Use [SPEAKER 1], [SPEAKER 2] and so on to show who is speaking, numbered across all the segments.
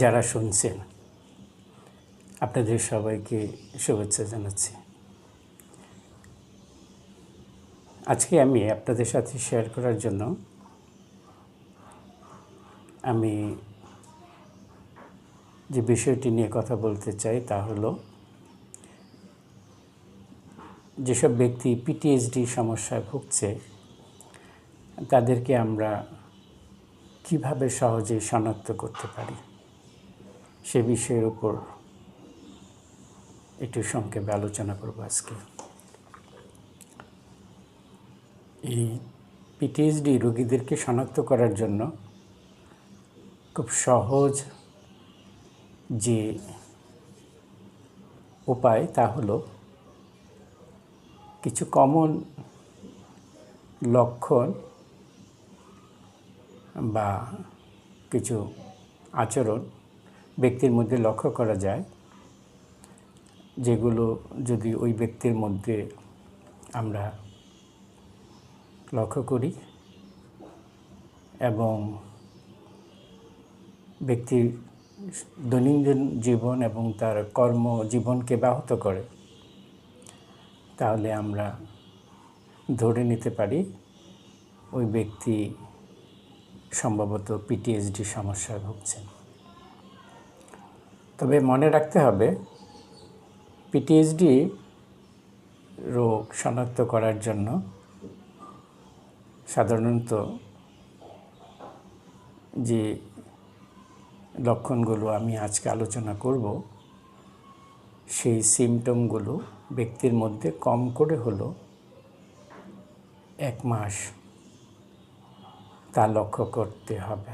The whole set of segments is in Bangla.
[SPEAKER 1] যারা শুনছেন আপনাদের সবাইকে শুভেচ্ছা জানাচ্ছি। আজকে আমি আপনাদের সাথে শেয়ার করার জন্য আমি যে বিষয়টি নিয়ে কথা বলতে চাই তা হলো যেসব ব্যক্তি পিটিএসডি সমস্যায় ভুগছে তাদেরকে আমরা কিভাবে সহজেই শনাক্ত করতে পারি সে বিষয়ের উপর একটু সংক্ষেপে আলোচনা করব আজকে। এই পিটিএসডি রোগীদেরকে শনাক্ত করার জন্য খুব সহজ যে উপায় তা হলো কিছু কমন লক্ষণ বা কিছু আচরণ ব্যক্তির মধ্যে লক্ষ্য করা যায়, যেগুলো যদি ওই ব্যক্তির মধ্যে আমরা লক্ষ্য করি এবং ব্যক্তির দৈনন্দিন জীবন এবং তার কর্মজীবনকে ব্যাহত করে, তাহলে আমরা ধরে নিতে পারি ওই ব্যক্তি সম্ভবত পিটিএসডি সমস্যায় ভুগছেন। তবে মনে রাখতে হবে, পিটিএসডি রোগ শনাক্ত করার জন্য সাধারণত যে লক্ষণগুলো আমি আজকে আলোচনা করব সেই সিমটমগুলো ব্যক্তির মধ্যে কম করে হলো 1 মাস তা লক্ষ্য করতে হবে।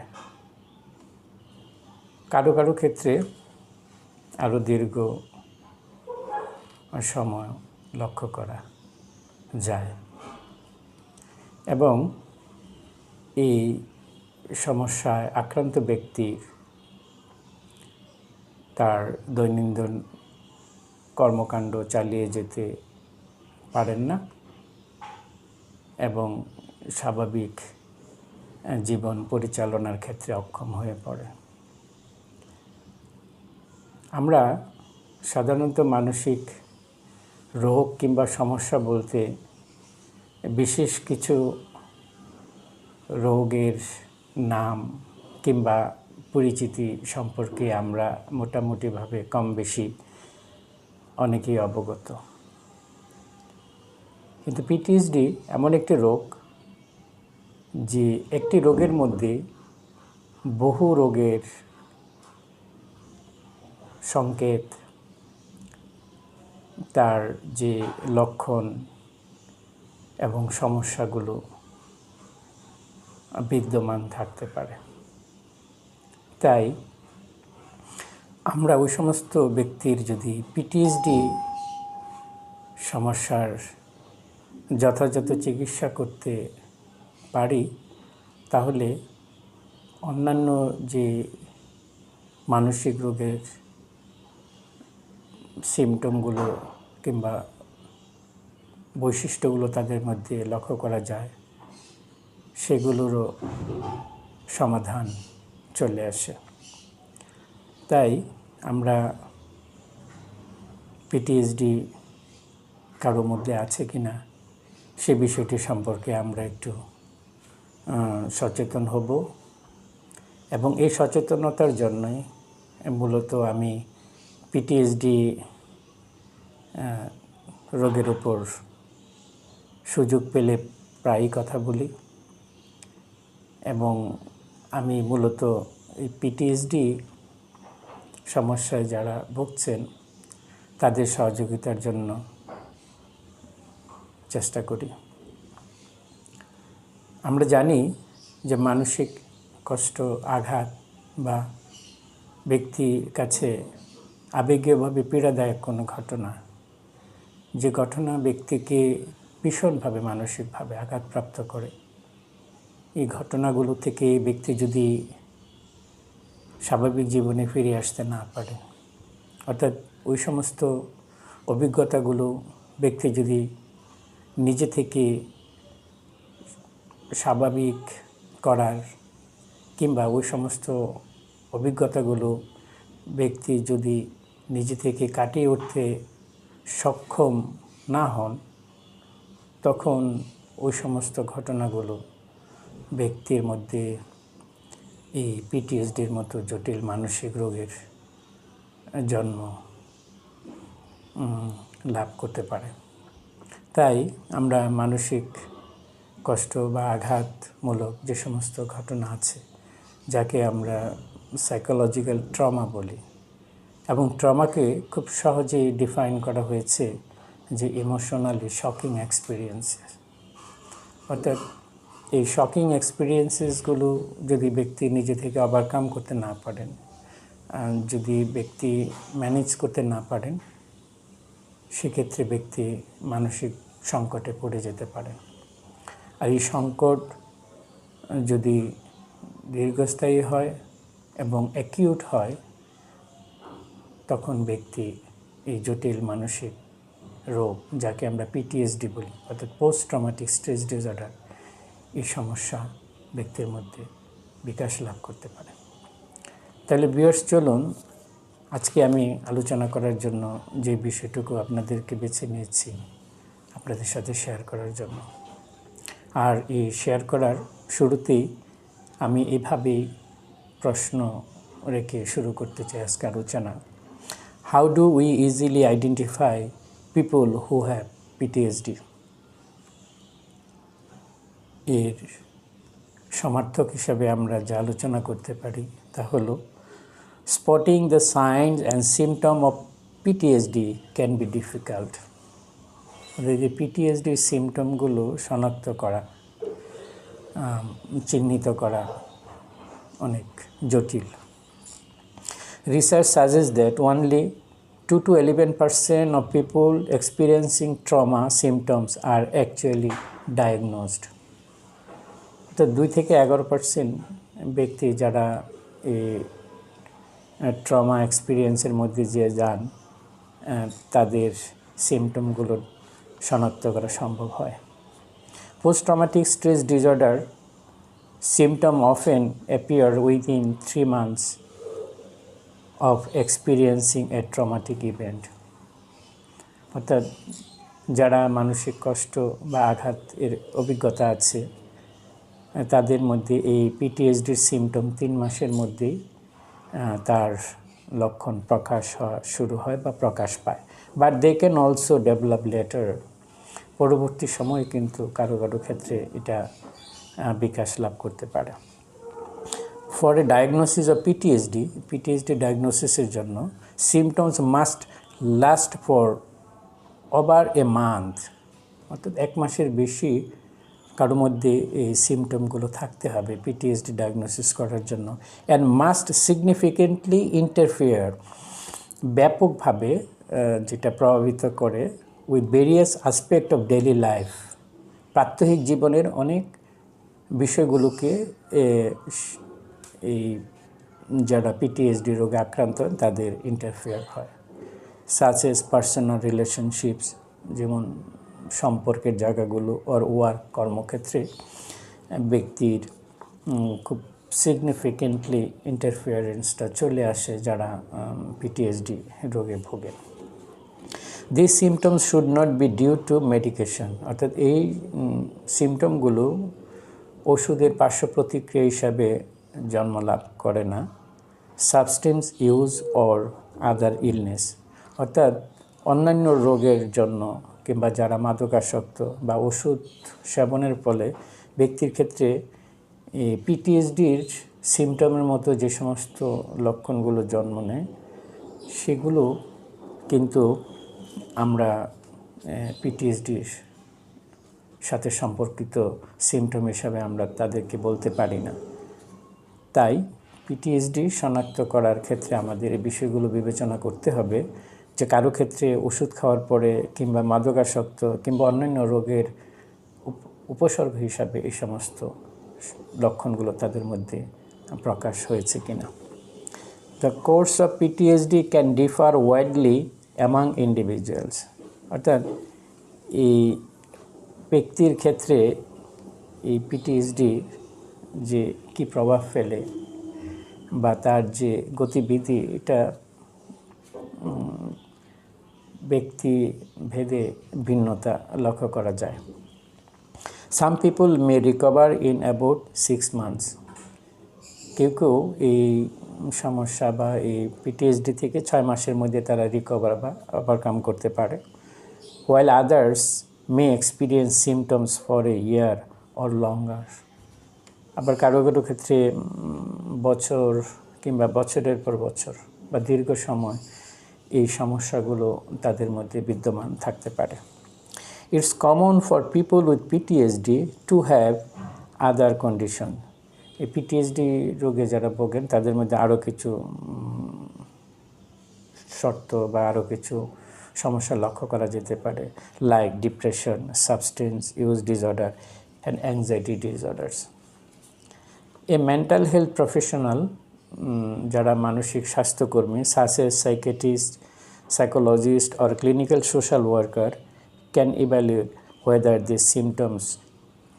[SPEAKER 1] কারো কারো ক্ষেত্রে আরও দীর্ঘ সময় লক্ষ্য করা যায় এবং এই সমস্যায় আক্রান্ত ব্যক্তি তার দৈনন্দিন কর্মকাণ্ড চালিয়ে যেতে পারেন না এবং স্বাভাবিক জীবন পরিচালনার ক্ষেত্রে অক্ষম হয়ে পড়ে। আমরা সাধারণত মানসিক রোগ কিংবা সমস্যা বলতে বিশেষ কিছু রোগের নাম কিংবা পরিচিতি সম্পর্কে আমরা মোটামুটিভাবে কম বেশি অনেকেই অবগত। কিন্তু পিটিএসডি এমন একটি রোগ যে একটি রোগের মধ্যে বহু রোগের সংকেত, তার যে লক্ষণ এবং সমস্যাগুলো বিদ্যমান থাকতে পারে। তাই আমরা ওই সমস্ত ব্যক্তির যদি পিটিএসডি সমস্যার যথাযথ চিকিৎসা করতে পারি, তাহলে অন্যান্য যে মানসিক রোগের সিমটমগুলো কিংবা বৈশিষ্ট্যগুলো তাদের মধ্যে লক্ষ্য করা যায়, সেগুলোরও সমাধান চলে আসে। তাই আমরা পিটিএসডি কারোর মধ্যে আছে কি না সে বিষয়টি সম্পর্কে আমরা একটু সচেতন হব এবং এই সচেতনতার জন্যই মূলত আমি পিটিএসডি রোগের উপর সুযোগ পেলে প্রায়ই কথা বলি এবং আমি মূলত এই পিটিএসডি সমস্যায় যারা ভুগছেন তাদের সহযোগিতার জন্য চেষ্টা করি। আমরা জানি যে মানসিক কষ্ট, আঘাত বা ব্যক্তির কাছে আবেগীয়ভাবে পীড়াদায়ক কোনো ঘটনা, যে ঘটনা ব্যক্তিকে ভীষণভাবে মানসিকভাবে আঘাতপ্রাপ্ত করে, এই ঘটনাগুলো থেকে ব্যক্তি যদি স্বাভাবিক জীবনে ফিরে আসতে না পারে, অর্থাৎ ওই সমস্ত অভিজ্ঞতাগুলো ব্যক্তি যদি নিজে থেকে স্বাভাবিক করার কিংবা ওই সমস্ত অভিজ্ঞতাগুলো ব্যক্তি যদি নিজে থেকে কাটিয়ে উঠতে সক্ষম না হন, তখন ওই সমস্ত ঘটনাগুলো ব্যক্তির মধ্যে এই পিটিএসডির মতো জটিল মানসিক রোগের জন্ম লাভ করতে পারে। তাই আমরা মানসিক কষ্ট বা আঘাতমূলক যে সমস্ত ঘটনা আছে, যাকে আমরা সাইকোলজিক্যাল ট্রমা বলি, এবং ট্রমাকে খুব সহজেই ডিফাইন করা হয়েছে যে ইমোশনালি শকিং এক্সপিরিয়েন্সেস। অর্থাৎ এই শকিং এক্সপিরিয়েন্সেসগুলো যদি ব্যক্তি নিজে থেকে ওভারকাম করতে না পারেন, যদি ব্যক্তি ম্যানেজ করতে না পারেন, সেক্ষেত্রে ব্যক্তি মানসিক সংকটে পড়ে যেতে পারে। আর এই সংকট যদি দীর্ঘস্থায়ী হয় এবং অ্যাকিউট হয়, তখন ব্যক্তি এই জটিল মানসিক রোগ, যাকে আমরা পিটিএসডি বলি, অর্থাৎ পোস্ট ট্রমাটিক স্ট্রেস ডিসঅর্ডার, এই সমস্যা ব্যক্তির মধ্যে বিকাশ লাভ করতে পারে। তাহলে ভিউয়ার্স, চলুন আজকে আমি আলোচনা করার জন্য যে বিষয়টুকু আপনাদেরকে বেছে নিয়েছি আপনাদের সাথে শেয়ার করার জন্য। আর এই শেয়ার করার শুরুতেই আমি এভাবেই প্রশ্ন রেখে শুরু করতে চাই আজকে আলোচনা। How do we easily identify people who have PTSD? এর সমার্থক হিসাবে আমরা যা আলোচনা করতে পারি তা হলো, spotting the signs and symptom of PTSD can be difficult. যে পিটিএসডির সিমটমগুলো শনাক্ত করা, চিহ্নিত করা অনেক জটিল। Research suggests that only 2 to 11% of people experiencing trauma symptoms are actually diagnosed. তো 2 থেকে 11% ব্যক্তি যারা এই ট্রমা এক্সপিরিয়েন্সের মধ্যে যে যান, তাদের সিমটমগুলো শনাক্ত করা সম্ভব হয়। Post traumatic stress disorder symptom often appear within 3 months of experiencing a traumatic event. অর্থাৎ যারা মানসিক কষ্ট বা আঘাতের অভিজ্ঞতা আছে, তাদের মধ্যে এই পিটিএসডির সিমটম 3 মাসের মধ্যেই তার লক্ষণ প্রকাশ হওয়া শুরু হয় বা প্রকাশ পায়। But they can also develop later. পরবর্তী সময়ে কিন্তু কারো কারো ক্ষেত্রে এটা বিকাশ লাভ করতে পারে। For a diagnosis of PTSD ডায়াগনোসিসের জন্য symptoms must last for over a month, অর্থাৎ 1 মাসের বেশি কারো মধ্যে এই সিমটমগুলো থাকতে হবে পিটিএসডি ডায়াগনোসিস করার জন্য। অ্যান্ড মাস্ট সিগনিফিকেন্টলি ইন্টারফেয়ার, ব্যাপকভাবে যেটা প্রভাবিত করে with various aspect of daily life, প্রাত্যহিক জীবনের অনেক বিষয়গুলোকে এই যারা পিটিএসডি রোগে আক্রান্ত তাদের ইন্টারফেয়ার হয়। সাচ এস পার্সোনাল রিলেশনশিপস, যেমন সম্পর্কের জায়গাগুলো, ওর ওয়ার্ক, কর্মক্ষেত্রে ব্যক্তির খুব সিগনিফিকেন্টলি ইন্টারফিয়ারেন্সটা চলে আসে যারা পিটিএসডি রোগে ভোগে। This symptoms should not be due to medication, অর্থাৎ এই সিমটমগুলো ওষুধের পার্শ্ব প্রতিক্রিয়া হিসাবে জন্ম লাভ করে না। Substance use or other illness, অর্থাৎ অন্যান্য রোগের জন্য কিংবা যারা মাদকাসক্ত বা ওষুধ সেবনের ফলে ব্যক্তির ক্ষেত্রে পিটিএসডির সিমটমের মতো যে সমস্ত লক্ষণগুলো জন্ম নেয়, সেগুলো কিন্তু আমরা পিটিএসডির সাথে সম্পর্কিত সিমটম হিসাবে আমরা তাদেরকে বলতে পারি না। তাই পিটিএসডি শনাক্ত করার ক্ষেত্রে আমাদের এই বিষয়গুলো বিবেচনা করতে হবে যে কারো ক্ষেত্রে ওষুধ খাওয়ার পরে কিংবা মাদকাসক্ত কিংবা অন্যান্য রোগের উপসর্গ হিসাবে এই সমস্ত লক্ষণগুলো তাদের মধ্যে প্রকাশ হয়েছে কিনা। The course of PTSD can differ widely among individuals, অর্থাৎ এই ব্যক্তির ক্ষেত্রে এই পিটিএসডি যে কী প্রভাব ফেলে বা তার যে গতিবিধি এটা ব্যক্তি ভেদে ভিন্নতা লক্ষ্য করা যায়। Some people May recover in about 6 months। কেউ কেউ এই সমস্যা বা এই পিটিএসডি থেকে 6 মাসের মধ্যে তারা রিকভার বা ওভারকাম করতে পারে। While others may experience symptoms for a year or longer. আবার কারো কারো ক্ষেত্রে বছর কিংবা বছরের পর বছর বা দীর্ঘ সময় এই সমস্যাগুলো তাদের মধ্যে বিদ্যমান থাকতে পারে। It's common for people with PTSD to have other condition. এই পিটিএসডি রোগে যারা ভোগেন তাদের মধ্যে আরও কিছু শর্ত বা আরও কিছু সমস্যা লক্ষ্য করা যেতে পারে, like depression, substance use disorder and anxiety disorders. A mental health professional, যারা মানসিক স্বাস্থ্যকর্মী, such as psychiatrist, psychologist or clinical social worker can evaluate weather this symptoms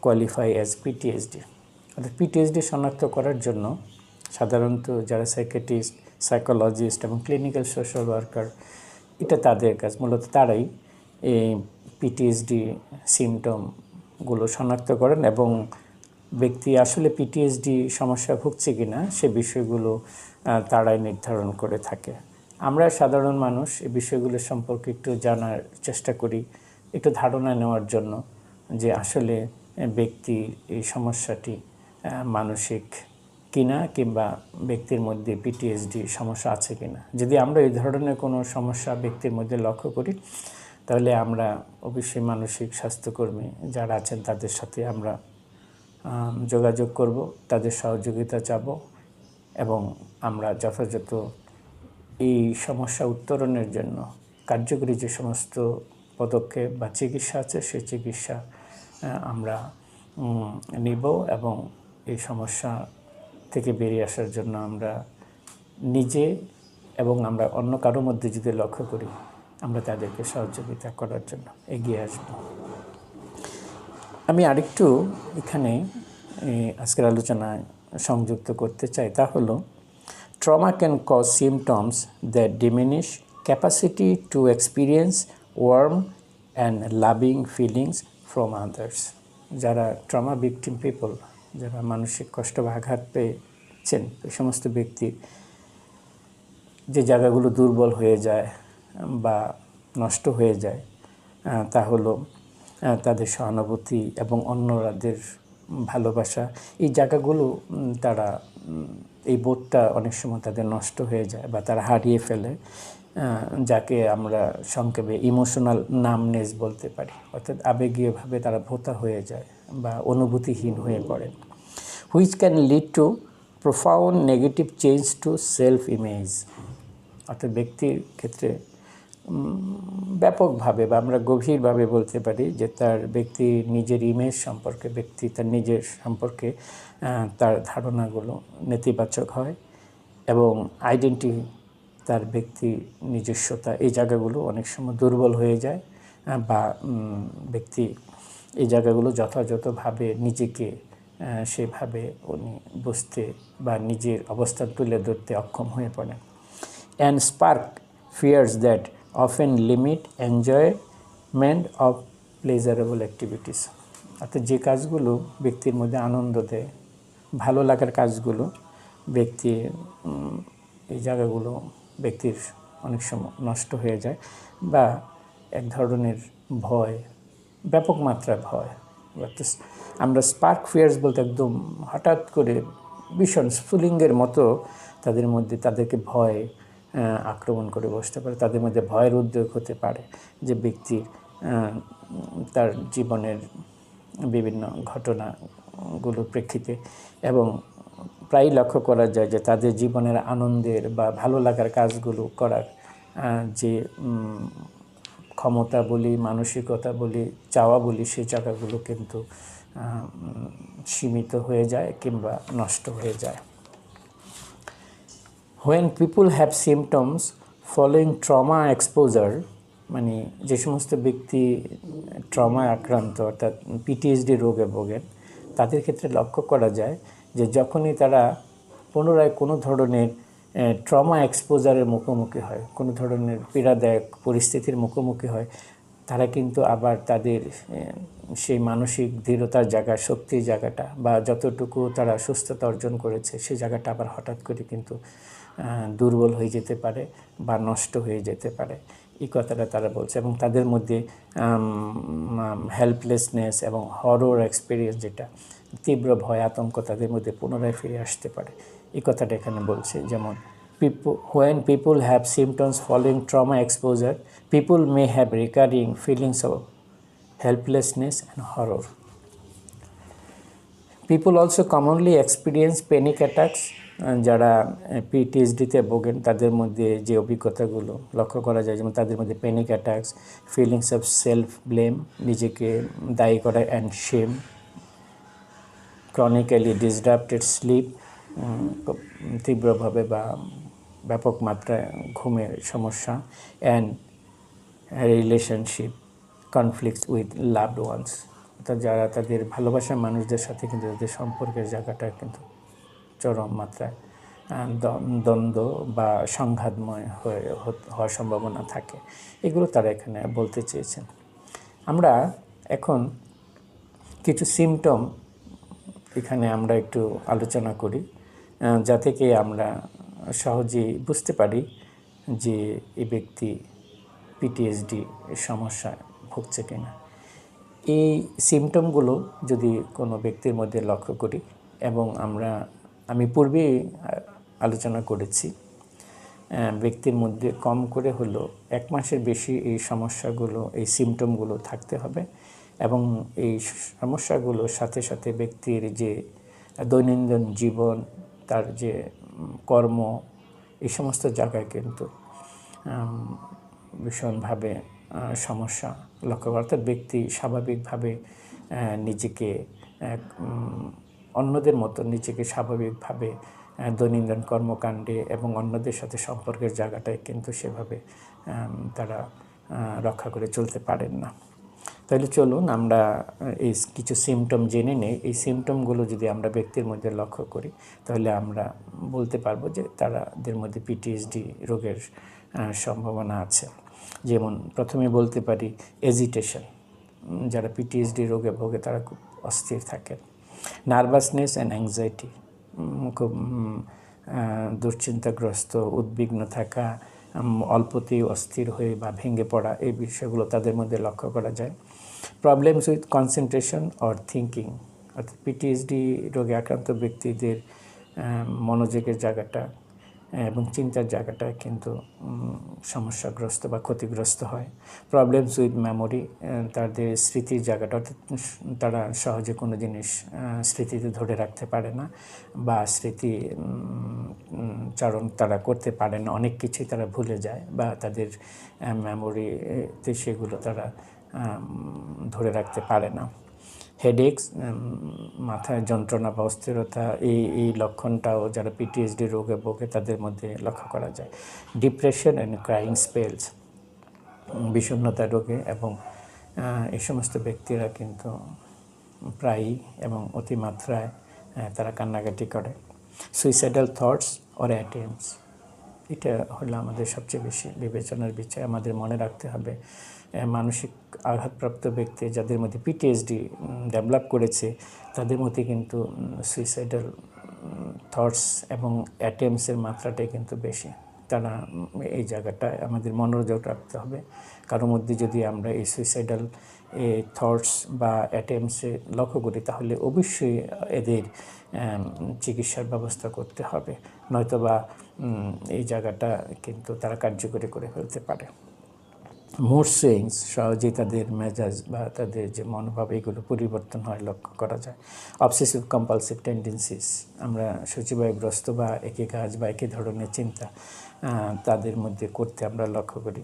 [SPEAKER 1] qualify as PTSD. অর্থাৎ পিটিএসডি শনাক্ত করার জন্য সাধারণত যারা সাইকিয়াট্রিস্ট, সাইকোলজিস্ট এবং ক্লিনিক্যাল সোশ্যাল ওয়ার্কার, এটা তাদের কাজ, মূলত তারাই এই পিটিএসডি সিমটমগুলো শনাক্ত করেন এবং ব্যক্তি আসলে পিটিএসডি সমস্যা ভুগছে কিনা সে বিষয়গুলো তারাই নির্ধারণ করে থাকে। আমরা সাধারণ মানুষ এই বিষয়গুলো সম্পর্কে একটু জানার চেষ্টা করি, একটু ধারণা নেওয়ার জন্য যে আসলে ব্যক্তি এই সমস্যাটি মানসিক কিনা কিংবা ব্যক্তির মধ্যে পিটিএসডি সমস্যা আছে কিনা। যদি আমরা এই ধরনের কোনো সমস্যা ব্যক্তির মধ্যে লক্ষ্য করি তাহলে আমরা অবশ্যই মানসিক স্বাস্থ্যকর্মী যারা আছেন তাদের সাথে আমরা যোগাযোগ করব, তাদের সহযোগিতা চাব এবং আমরা যথাযথ এই সমস্যা উত্তরণের জন্য কার্যকরী যে সমস্ত পদক্ষেপ বা চিকিৎসা আছে সেই চিকিৎসা আমরা নিব এবং এই সমস্যা থেকে বেরিয়ে আসার জন্য আমরা নিজে এবং আমরা অন্য কারোর মধ্যে যদি লক্ষ্য করি আমরা তাদেরকে সহযোগিতা করার জন্য এগিয়ে আসব। আমি আরেকটু এখানে আজকের আলোচনায় সংযুক্ত করতে চাই, তা হলো trauma can cause symptoms that diminish capacity to experience warm and loving feelings from others. যারা ট্রমা ভিকটিম পিপল, যারা মানসিক কষ্ট বা আঘাত পেয়েছেন, এই সমস্ত ব্যক্তির যে জায়গাগুলো দুর্বল হয়ে যায় বা নষ্ট হয়ে যায় তা হলো তাদের সহানুভূতি এবং অন্যদের ভালোবাসা। এই জায়গাগুলো তারা এই বোধটা অনেক সময় তাদের নষ্ট হয়ে যায় বা তারা হারিয়ে ফেলে, যাকে আমরা সংক্ষেপে ইমোশনাল নামনেস বলতে পারি। অর্থাৎ আবেগীয়ভাবে তারা ভোঁতা হয়ে যায় বা অনুভূতিহীন হয়ে পড়েন। Which can lead to profound negative change to self image. অর্থাৎ ব্যক্তির ক্ষেত্রে ব্যাপকভাবে বা আমরা গভীরভাবে বলতে পারি যে তার ব্যক্তি নিজের ইমেজ সম্পর্কে, ব্যক্তি তার নিজের সম্পর্কে তার ধারণাগুলো নেতিবাচক হয় এবং আইডেন্টি, তার ব্যক্তি নিজস্বতা, এই জায়গাগুলো অনেক সময় দুর্বল হয়ে যায় বা ব্যক্তি এই জায়গাগুলো যথাযথভাবে নিজেকে সেভাবে উনি বুঝতে বা নিজের অবস্থান তুলে ধরতে অক্ষম হয়ে পড়েন। And spark fears that often limit enjoyment of pleasurable activities. অর্থাৎ যে কাজগুলো ব্যক্তির মধ্যে আনন্দ দেয়, ভালো লাগার কাজগুলো ব্যক্তি এই জায়গাগুলো ব্যক্তির অনেক সময় নষ্ট হয়ে যায় বা এক ধরনের ভয়, ব্যাপক মাত্রায় ভয়। আমরা স্পার্ক ফিয়ার্স বলতে একদম হঠাৎ করে ভীষণ স্ফুলিঙ্গের মতো তাদের মধ্যে তাদেরকে ভয় আক্রমণ করে বসতে পারে, তাদের মধ্যে ভয়ের উদ্যোগ হতে পারে যে ব্যক্তির তার জীবনের বিভিন্ন ঘটনাগুলোর প্রেক্ষিতে এবং প্রায়ই লক্ষ্য করা যায় যে তাদের জীবনের আনন্দের বা ভালো লাগার কাজগুলো করার যে ক্ষমতা বলি, মানসিকতা বলি, চাওয়া বলি, সেই জায়গাগুলো কিন্তু সীমিত হয়ে যায় কিংবা নষ্ট হয়ে যায়। When people have symptoms following trauma exposure, মানে যে সমস্ত ব্যক্তি ট্রমায় আক্রান্ত অর্থাৎ পিটিএসডি রোগে ভোগেন, তাদের ক্ষেত্রে লক্ষ্য করা যায় যে যখনই তারা পুনরায় কোনো ধরনের ট্রমা এক্সপোজারের মুখোমুখি হয়, কোনো ধরনের পীড়াদায়ক পরিস্থিতির মুখোমুখি হয়, তারা কিন্তু আবার তাদের সেই মানসিক দৃঢ়তার জায়গা, শক্তির জায়গাটা বা যতটুকু তারা সুস্থতা অর্জন করেছে সেই জায়গাটা আবার হঠাৎ করে কিন্তু দুর্বল হয়ে যেতে পারে বা নষ্ট হয়ে যেতে পারে। এই কথাটা তারা বলছে। এবং তাদের মধ্যে হেল্পলেসনেস এবং হরর এক্সপিরিয়েন্স, যেটা তীব্র ভয় আতঙ্ক তাদের মধ্যে পুনরায় ফিরে আসতে পারে, এই কথাটা এখানে বলছে। যেমন when people have symptoms following trauma exposure, people may have recurring feelings of helplessness and horror. People also commonly experience panic attacks. যারা পিটিএসডিতে ভোগেন তাদের মধ্যে যে অভিজ্ঞতাগুলো লক্ষ্য করা যায়, যেমন তাদের মধ্যে panic attacks, feelings of self blame, নিজেকে দায়ী করা, and shame, chronically disrupted sleep, তীব্রভাবে বা ব্যাপক মাত্রায় ঘুমের সমস্যা, and relationship conflicts with loved ones, অর্থাৎ যারা তাদের ভালোবাসার মানুষদের সাথে কিন্তু তাদের সম্পর্কের জায়গাটা কিন্তু চরম মাত্রায় দ্বন্দ্ব বা সংঘাতময় হওয়ার সম্ভাবনা থাকে। এগুলো তারা এখানে বলতে চেয়েছেন। আমরা এখন কিছু সিমটম এখানে আমরা একটু আলোচনা করি, যা থেকে আমরা সহজেই বুঝতে পারি যে এই ব্যক্তি পিটিএসডি সমস্যায় ভুগছে কিনা। এই সিমটমগুলো যদি কোনো ব্যক্তির মধ্যে লক্ষ্য করি, এবং আমি পূর্বেই আলোচনা করেছি, ব্যক্তির মধ্যে কম করে হলো 1 মাসের বেশি এই সমস্যাগুলো, এই সিমটমগুলো থাকতে হবে, এবং এই সমস্যাগুলোর সাথে সাথে ব্যক্তির যে দৈনন্দিন জীবন, তার যে কর্ম, এই সমস্ত জায়গায় কিন্তু ভীষণভাবে সমস্যা লক্ষ্য করা। অর্থাৎ ব্যক্তি স্বাভাবিকভাবে নিজেকে অন্যদের মতো নিজেকে স্বাভাবিকভাবে দৈনন্দিন কর্মকাণ্ডে এবং অন্যদের সাথে সম্পর্কের জায়গাটায় কিন্তু সেভাবে তারা রক্ষা করে চলতে পারেন না। তাহলে চলুন আমরা এই কিছু সিমটম জেনে নেই। এই সিমটমগুলো যদি আমরা ব্যক্তির মধ্যে লক্ষ্য করি, তাহলে আমরা বলতে পারবো যে তাদের মধ্যে পিটিএসডি রোগের সম্ভাবনা আছে। যেমন প্রথমে বলতে পারি এজিটেশন, যারা পিটিএসডি রোগে ভোগে তারা খুব অস্থির থাকেন। নার্ভাসনেস অ্যান্ড অ্যাংজাইটি, খুব দুশ্চিন্তাগ্রস্ত, উদ্বিগ্ন থাকা, অল্পতেই অস্থির হয়ে বা ভেঙে পড়া, এই বিষয়গুলো তাদের মধ্যে লক্ষ্য করা যায়। Problems with concentration or thinking, অর্থাৎ পিটিএসডি রোগে আক্রান্ত ব্যক্তিদের মনোযোগের জায়গাটা এবং চিন্তার জায়গাটা কিন্তু সমস্যাগ্রস্ত বা ক্ষতিগ্রস্ত হয়। প্রবলেমস উইথ মেমোরি, তাদের স্মৃতির জায়গাটা, অর্থাৎ তারা সহজে কোনো জিনিস স্মৃতিতে ধরে রাখতে পারে না বা স্মৃতি চারণ তারা করতে পারে না, অনেক কিছুই তারা ভুলে যায় বা তাদের মেমোরিতে সেগুলো তারা ধরে রাখতে পারে না। হেডেকস, মাথায় যন্ত্রণা বা অস্থিরতা, এই লক্ষণটাও যারা পিটিএসডি রোগে ভোগে তাদের মধ্যে লক্ষ্য করা যায়। ডিপ্রেশন অ্যান্ড ক্রাইং স্পেলস, বিষণ্ণতা রোগে এবং এই সমস্ত ব্যক্তিরা কিন্তু প্রায়ই এবং অতিমাত্রায় তারা কান্নাকাটি করে। সুইসাইডাল থটস অর অ্যাটেম্পটস, এটা হলো আমাদের সবচেয়ে বেশি বিবেচনার বিষয়। আমাদের মনে রাখতে হবে মানসিক আঘাতপ্রাপ্ত ব্যক্তি যাদের মধ্যে পিটিএসডি ডেভেলপ করেছে, তাদের মধ্যে কিন্তু সুইসাইডাল থটস এবং অ্যাটেম্পটসের মাত্রাটাই কিন্তু বেশি। তারা এই জায়গাটায় আমাদের মনোযোগ রাখতে হবে। কারোর মধ্যে যদি আমরা এই সুইসাইডাল থটস বা অ্যাটেম্পটসে লক্ষ্য করি, তাহলে অবশ্যই এদের চিকিৎসার ব্যবস্থা করতে হবে, নয়তোবা এই জায়গাটা কিন্তু তারা কার্যকরী করে ফেলতে পারে। মুড সুইংস, সহজেই তাদের মেজাজ বা তাদের যে মনোভাব এগুলো পরিবর্তন হয় লক্ষ্য করা যায়। অবসেসিভ কম্পালসিভ টেন্ডেন্সিস, আমরা সূচিবায়ুগ্রস্ত বা একই কাজ বা একই ধরনের চিন্তা তাদের মধ্যে করতে আমরা লক্ষ্য করি।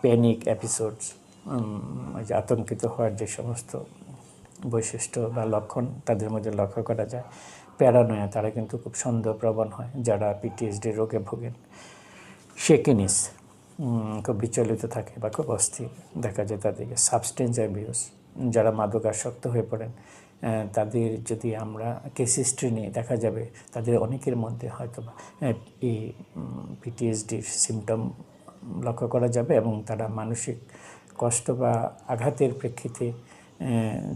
[SPEAKER 1] প্যানিক এপিসোডস, যে আতঙ্কিত হওয়ার যে সমস্ত বৈশিষ্ট্য বা লক্ষণ তাদের মধ্যে লক্ষ্য করা যায়। প্যারানয়া, তারা কিন্তু খুব সন্দেহপ্রবণ হয় যারা পিটিএসডি রোগে ভোগেন। শেকিনেস, খুব বিচলিত থাকে বা খুব অস্থির দেখা যায় তাদেরকে। সাবস্টেন্স অ্যাবিউস, যারা মাদকাসক্ত হয়ে পড়েন তাদের যদি আমরা কেস হিস্ট্রি নিয়ে দেখা যাবে তাদের অনেকের মধ্যে হয়তো এই পিটিএসডির সিমটম লক্ষ্য করা যাবে এবং তারা মানসিক কষ্ট বা আঘাতের প্রেক্ষিতে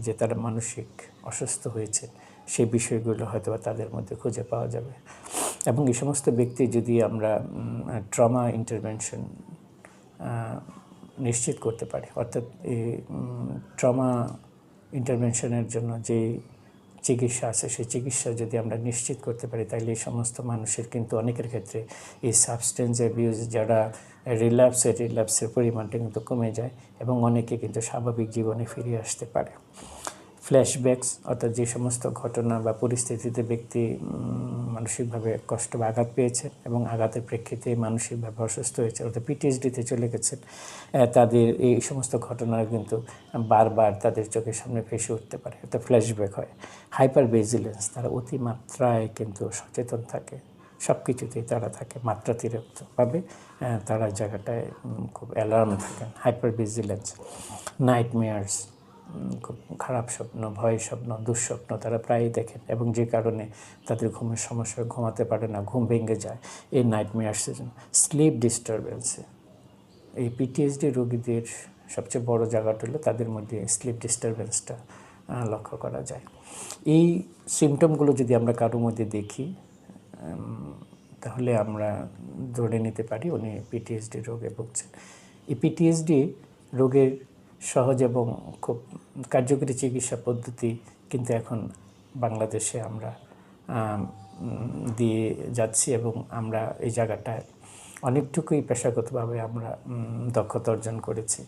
[SPEAKER 1] যে তারা মানসিক অসুস্থ হয়েছে সেই বিষয়গুলো হয়তো তাদের মধ্যে খুঁজে পাওয়া যাবে। এবং এই সমস্ত ব্যক্তি যদি আমরা ট্রমা ইন্টারভেনশন নিশ্চিত করতে পারি, অর্থাৎ এই ট্রমা ইন্টারভেনশনের জন্য যে চিকিৎসা আছে সেই চিকিৎসা যদি আমরা নিশ্চিত করতে পারি, তাহলে এই সমস্ত মানুষের কিন্তু অনেকের ক্ষেত্রে এই সাবস্টেন্স অ্যাবিউজ যারা রিল্যাপসের পরিমাণটা কিন্তু কমে যায় এবং অনেকে কিন্তু স্বাভাবিক জীবনে ফিরে আসতে পারে। ফ্ল্যাশব্যাকস, অর্থাৎ যে সমস্ত ঘটনা বা পরিস্থিতিতে ব্যক্তি মানসিকভাবে কষ্ট বা আঘাত পেয়েছেন এবং আঘাতের প্রেক্ষিতে মানসিকভাবে অসুস্থ হয়েছে, অর্থাৎ পিটিএসডিতে চলে গেছেন, তাদের এই সমস্ত ঘটনা কিন্তু বারবার তাদের চোখের সামনে ভেসে উঠতে পারে, অর্থাৎ ফ্ল্যাশব্যাক হয়। হাইপার ভিজিলেন্স, তারা অতিমাত্রায় কিন্তু সচেতন থাকে, সব কিছুতেই তারা থাকে, মাত্রাতিরিক্তভাবে তারা জায়গাটায় খুব অ্যালার্ম থাকেন। হাইপার ভিজিলেন্স, নাইটমেয়ার্স, খুব খারাপ স্বপ্ন, ভয়ের স্বপ্ন, দুঃস্বপ্ন তারা প্রায়ই দেখেন এবং যে কারণে তাদের ঘুমের সমস্যা, ঘুমাতে পারে না, ঘুম ভেঙে যায় এই নাইটমেয়ার্সের জন্য। স্লিপ ডিস্টারবেন্সে, এই পিটিএসডি রোগীদের সবচেয়ে বড় জায়গাটা হলো তাদের মধ্যে স্লিপ ডিস্টারবেন্সটা লক্ষ্য করা যায়। এই সিমটমগুলো যদি আমরা কারোর মধ্যে দেখি তাহলে আমরা ধরে নিতে পারি উনি পিটিএসডি রোগে ভুগছেন। এই পিটিএসডি রোগের সহজ এবং খুব কার্যকরী চিকিৎসা পদ্ধতি কিন্তু এখন বাংলাদেশে আমরা দিয়ে যাচ্ছি এবং আমরা এই জায়গাটায় অনেকটুকুই পেশাগতভাবে আমরা দক্ষতা অর্জন করেছি।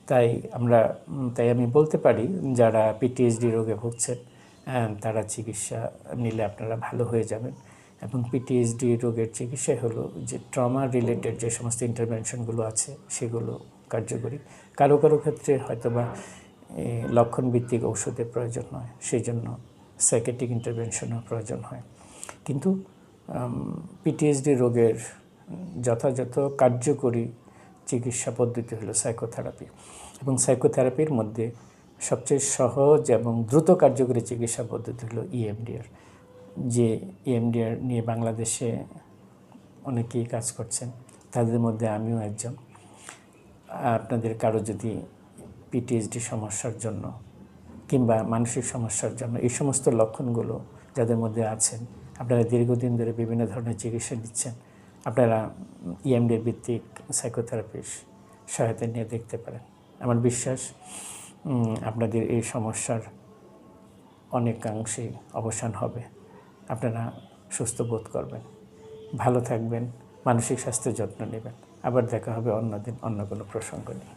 [SPEAKER 1] তাই আমি বলতে পারি যারা পিটিএসডি রোগে ভুগছেন তারা চিকিৎসা নিলে আপনারা ভালো হয়ে যাবেন। এবং পিটিএসডি রোগের চিকিৎসাই হলো যে ট্রমা রিলেটেড যে সমস্ত ইন্টারভেনশনগুলো আছে সেগুলো কার্যকরী। কারো ক্ষেত্রে হয়তোবা লক্ষণভিত্তিক ঔষধের প্রয়োজন হয়, সেই জন্য সাইকিয়াট্রিক ইন্টারভেনশনের প্রয়োজন হয়। কিন্তু পিটিএসডি রোগের যথাযথ কার্যকরী চিকিৎসা পদ্ধতি হলো সাইকোথেরাপি, এবং সাইকোথেরাপির মধ্যে সবচেয়ে সহজ এবং দ্রুত কার্যকরী চিকিৎসা পদ্ধতি হলো ইএমডিআর, যে ইএমডিআর নিয়ে বাংলাদেশে অনেকেই কাজ করছেন, তাদের মধ্যে আমিও একজন। আপনাদের কারো যদি পিটিএসডি সমস্যার জন্য কিংবা মানসিক সমস্যার জন্য এই সমস্ত লক্ষণগুলো যাদের মধ্যে আছেন, আপনারা দীর্ঘদিন ধরে বিভিন্ন ধরনের চিকিৎসা নিচ্ছেন, আপনারা ইএমডিআর ভিত্তিক সাইকোথেরাপির সহায়তা নিয়ে দেখতে পারেন। আমার বিশ্বাস আপনাদের এই সমস্যার অনেকাংশেই অবসান হবে, আপনারা সুস্থ বোধ করবেন, ভালো থাকবেন, মানসিক স্বাস্থ্যের যত্ন নেবেন। আবার দেখা হবে অন্যদিন অন্য কোনো প্রসঙ্গ নিয়ে।